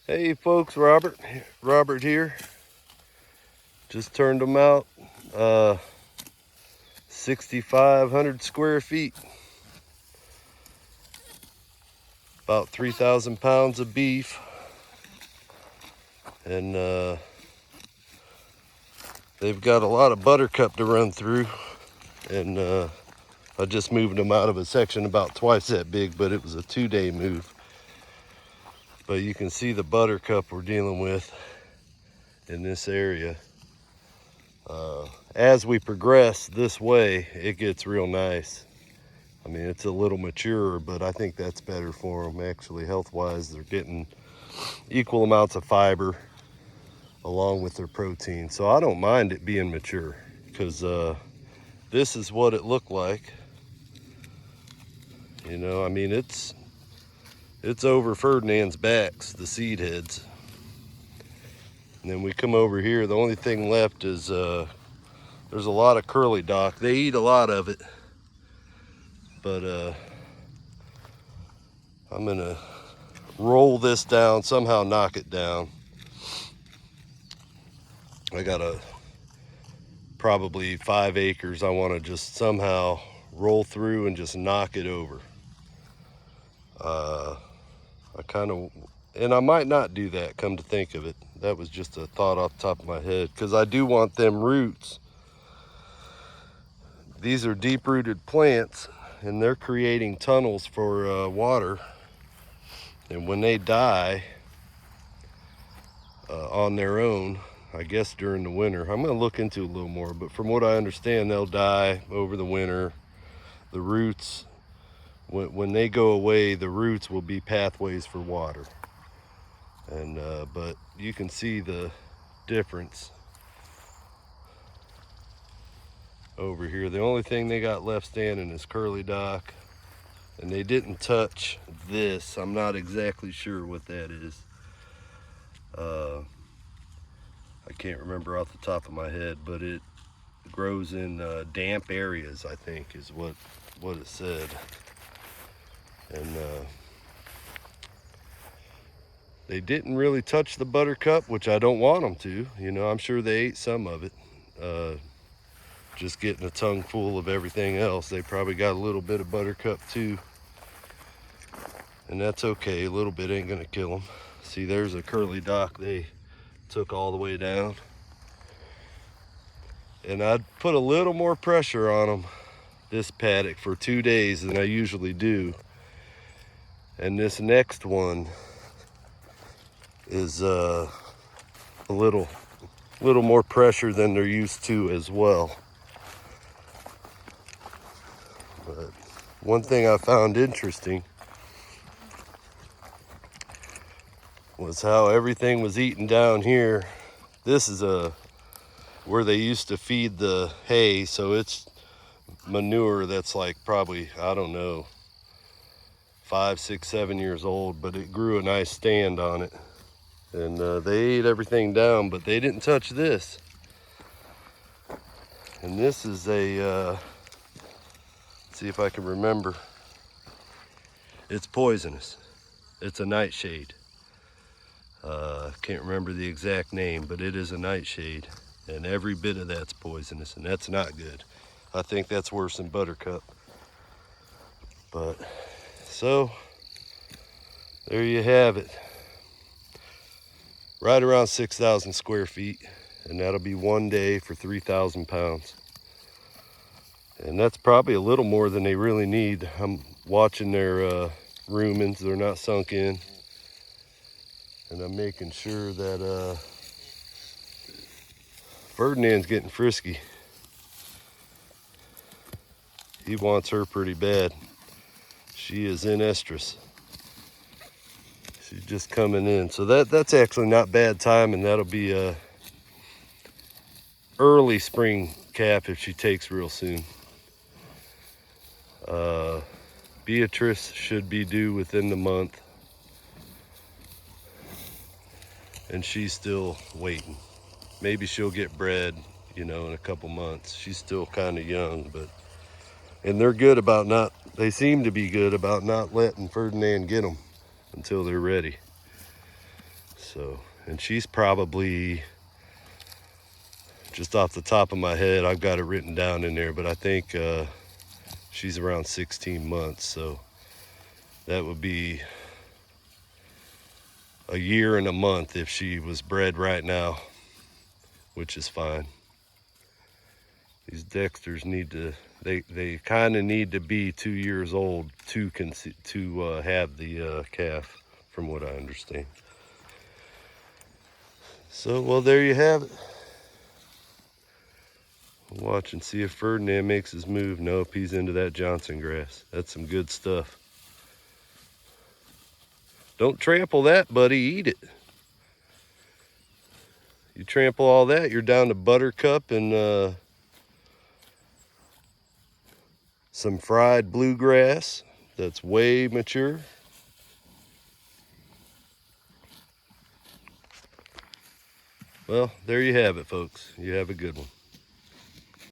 Hey folks, Robert here. Just turned them out. 6,500 square feet. About 3,000 pounds of beef. And they've got a lot of buttercup to run through. And I just moved them out of a section about twice that big, but it was a 2-day move. But you can see the buttercup we're dealing with in this area. As we progress this way, it gets real nice. I mean, it's a little mature, but I think that's better for them. Actually, health-wise, they're getting equal amounts of fiber along with their protein. So I don't mind it being mature, because this is what it looked like. You know, I mean, it's over Ferdinand's backs, the seed heads. And then we come over here, the only thing left is there's a lot of curly dock. They eat a lot of it, but I'm gonna roll this down, somehow knock it down. I got probably 5 acres I want to just somehow roll through and just knock it over. And I might not do that, come to think of it. That was just a thought off the top of my head, because I do want them roots. These are deep-rooted plants, and they're creating tunnels for water. And when they die on their own, I guess during the winter, I'm going to look into it a little more, but from what I understand, they'll die over the winter. The roots, when they go away, the roots will be pathways for water. And but you can see the difference over here. The only thing they got left standing is curly dock, and they didn't touch this. I'm not exactly sure what that is. I can't remember off the top of my head, but it grows in damp areas, I think is what it said. And they didn't really touch the buttercup, which I don't want them to. You know, I'm sure they ate some of it. Just getting a tongue full of everything else. They probably got a little bit of buttercup too. And that's okay, a little bit ain't gonna kill them. See, there's a curly dock they took all the way down. And I'd put a little more pressure on them this paddock for 2 days than I usually do. And this next one is a little more pressure than they're used to as well. But one thing I found interesting was how everything was eaten down here. This is where they used to feed the hay, so it's manure that's like probably, I don't know, 5, 6, 7 years old, but it grew a nice stand on it. And they ate everything down, but they didn't touch this. And this is let's see if I can remember. It's poisonous. It's a nightshade. Can't remember the exact name, but it is a nightshade. And every bit of that's poisonous, and that's not good. I think that's worse than buttercup. But, so, there you have it. Right around 6,000 square feet, and that'll be 1 day for 3,000 pounds. And that's probably a little more than they really need. I'm watching their rumens, they're not sunk in. And I'm making sure that Ferdinand's getting frisky. He wants her pretty bad. She is in estrus. She's just coming in. So that's actually not bad time, and that'll be a early spring calf if she takes real soon. Beatrice should be due within the month, and she's still waiting. Maybe she'll get bred, you know, in a couple months. She's still kind of young, and they're good about they seem to be good about not letting Ferdinand get them until they're ready. So, and she's probably, just off the top of my head, I've got it written down in there, but I think she's around 16 months. So that would be a year and a month if she was bred right now, which is fine. These Dexters need to, they kind of need to be 2 years old to have the calf, from what I understand. So, well, there you have it. Watch and see if Ferdinand makes his move. Nope, he's into that Johnson grass. That's some good stuff. Don't trample that, buddy. Eat it. You trample all that, you're down to buttercup and some fried bluegrass that's way mature. Well, there you have it, folks. You have a good one.